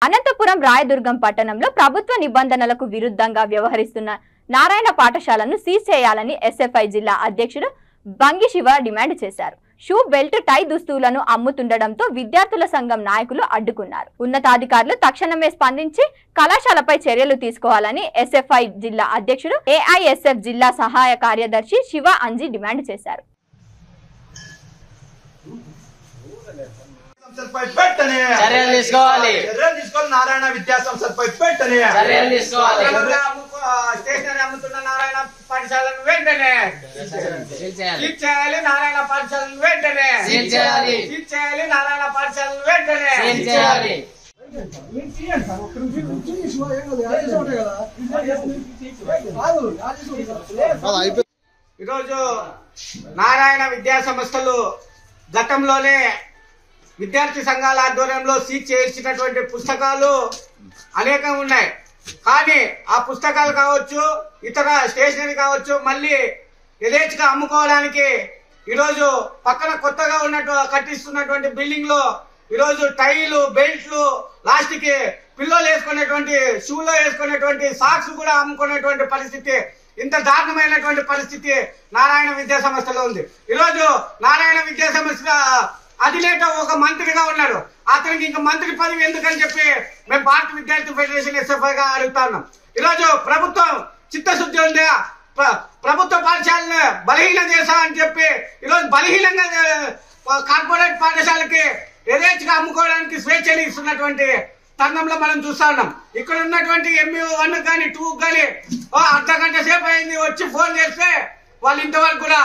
అనంతపురం రాయదుర్గం పట్టణంలో ప్రభుత్వ నిబంధనలకు విరుద్ధంగా వ్యవహరిస్తున్న నారాయణ పాఠశాలను సీజ్ చేయాలని ఎస్ఎఫ్ఐ జిల్లా అధ్యక్షుడు బంగి శివ డిమాండ్ చేశారు. షూ బెల్ట్ టై దుస్తులను అమ్ముతుండడంతో విద్యార్థుల సంఘం నాయకులు అడ్డుకున్నారు. ఉన్నతాధికారులు తక్షణమే స్పందించి కళాశాలపై చర్యలు తీసుకోవాలని ఎస్ఎఫ్ఐ జిల్లా అధ్యక్షుడు ఏఐఎస్ఎఫ్ జిల్లా సహాయ కార్యదర్శి శివ అంజి డిమాండ్ చేశారు. చర్యలు తీసుకోవాలి. నారాయణ విద్యా సంస్థపై పెట్టని చర్యలు తీసుకోవాలి. స్టేషనరీ అమ్ముతున్న నారాయణ పాఠశాలను వెంటనే సీజ్ చేయాలి. నారాయణ పాఠశాలను వెంటనే సీజ్ చేయాలి. సీజ్ చేయాలి. నారాయణ పాఠశాలను వెంటనే సీజ్ చేయాలి. ఈరోజు నారాయణ విద్యా సంస్థలు గతంలోనే విద్యార్థి సంఘాల ఆధ్వర్యంలో సీజ్ చేయించినటువంటి పుస్తకాలు అనేకం ఉన్నాయి. కానీ ఆ పుస్తకాలు కావచ్చు, ఇతర స్టేషనరీ కావచ్చు, మళ్ళీ యథేచ్ఛగా అమ్ముకోవడానికి ఈరోజు పక్కన కొత్తగా కట్టిస్తున్నటువంటి బిల్డింగ్ లో ఈరోజు టైలు, బెల్ట్లు, లాస్ట్కి పిల్లోలు వేసుకునేటువంటి, షూలో వేసుకునేటువంటి సాక్స్ కూడా అమ్ముకునేటువంటి పరిస్థితి, ఇంత దారుణమైనటువంటి పరిస్థితి నారాయణ విద్యా సంస్థలో ఉంది. ఈరోజు నారాయణ విద్యా సంస్థ అధినేత ఒక మంత్రిగా ఉన్నాడు. అతనికి ఇంకా మంత్రి పదవి ఎందుకని చెప్పి మేము భారత విద్యార్థి ఫెడరేషన్ ఎస్ఎఫ్ఐగా అడుగుతున్నాం. ఈరోజు ప్రభుత్వం చిత్తశుద్ధి ఉందా? ప్రభుత్వ పాఠశాలను బలహీనం చేశామని చెప్పి ఈరోజు బలహీనంగా కార్పొరేట్ పాఠశాలకి యథేచ్ఛగా అమ్ముకోవడానికి స్వేచ్ఛని ఇస్తున్నటువంటి తరుణంలో మనం చూస్తా ఉన్నాం. ఇక్కడ ఉన్నటువంటి MU 1 కానీ 2 కానీ అర్ధగంట సేపు అయింది వచ్చి ఫోన్ చేస్తే వాళ్ళు ఇంతవరకు కూడా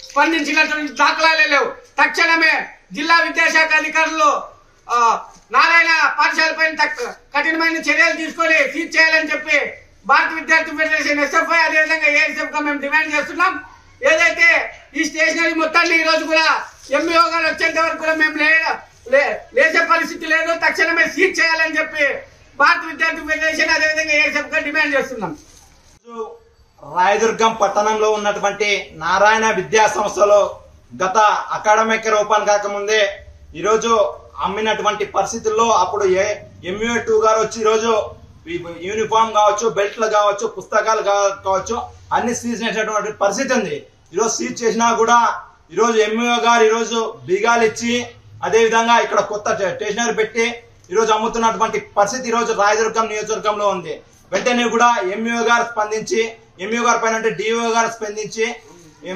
స్పందించినటువంటి దాఖలాలే లేవు. తక్షణమే జిల్లా విద్యాశాఖ అధికారులు నారాయణ పాఠశాల పైన కఠినమైన చర్యలు తీసుకొని సీజ్ చేయాలని చెప్పి భారత విద్యార్థి ఫెడరేషన్ ఎస్ఎఫ్ఐ అదేవిధంగా ఏఎస్ఎఫ్ గా మేము డిమాండ్ చేస్తున్నాం. ఏదైతే ఈ స్టేషనరీ మొత్తాన్ని ఈ రోజు కూడా MO గారు వచ్చేంత వరకు కూడా మేము లేచే పరిస్థితి లేదు. తక్షణమే సీజ్ చేయాలని చెప్పి భారత విద్యార్థి ఫెడరేషన్ అదేవిధంగా ఏఎస్ఎఫ్ గా డిమాండ్ చేస్తున్నాం. రాయదుర్గం పట్టణంలో ఉన్నటువంటి నారాయణ విద్యా సంస్థలో గత అకాడమిక్ ఓపెన్ కాకముందే ఈరోజు అమ్మినటువంటి పరిస్థితుల్లో అప్పుడు MU 2 గారు వచ్చి ఈరోజు యూనిఫామ్ కావచ్చు, బెల్ట్లు కావచ్చు, పుస్తకాలు కావచ్చు అన్ని సీజ్ చేసినటువంటి పరిస్థితి ఉంది. ఈరోజు సీజ్ చేసినా కూడా ఈరోజు MO గారు ఈరోజు బీగాలు ఇచ్చి అదేవిధంగా ఇక్కడ కొత్త స్టేషనరీ పెట్టి ఈరోజు అమ్ముతున్నటువంటి పరిస్థితి ఈరోజు రాయదుర్గం నియోజకవర్గంలో ఉంది. వెంటనే కూడా MO గారు స్పందించి, MO గారి పైన DO గారు స్పందించి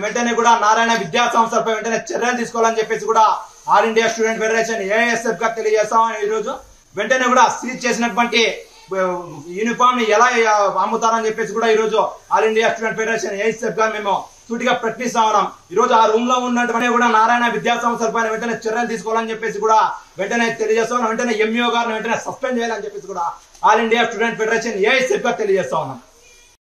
వెంటనే కూడా నారాయణ విద్యా సంస్థలపై వెంటనే చర్యలు తీసుకోవాలని చెప్పేసి కూడా all India student federation ASF గా తెలియజేస్తాం. ఈరోజు వెంటనే కూడా సీజ్ చేసినటువంటి యూనిఫామ్ ని ఎలా అమ్ముతారని చెప్పేసి కూడా ఈరోజు all India student federation ASF గా మేము సూటిగా ప్రశ్నిస్తా ఉన్నాం. ఈరోజు ఆ రూమ్ లో ఉన్నటువంటి కూడా నారాయణ విద్యా సంస్థల పైన వెంటనే చర్యలు తీసుకోవాలని చెప్పేసి కూడా వెంటనే తెలియజేస్తా ఉన్నాం. వెంటనే MO గారిని వెంటనే సస్పెండ్ చేయాలని చెప్పేసి కూడా all India student federation ASF గా తెలియజేస్తా ఉన్నాం.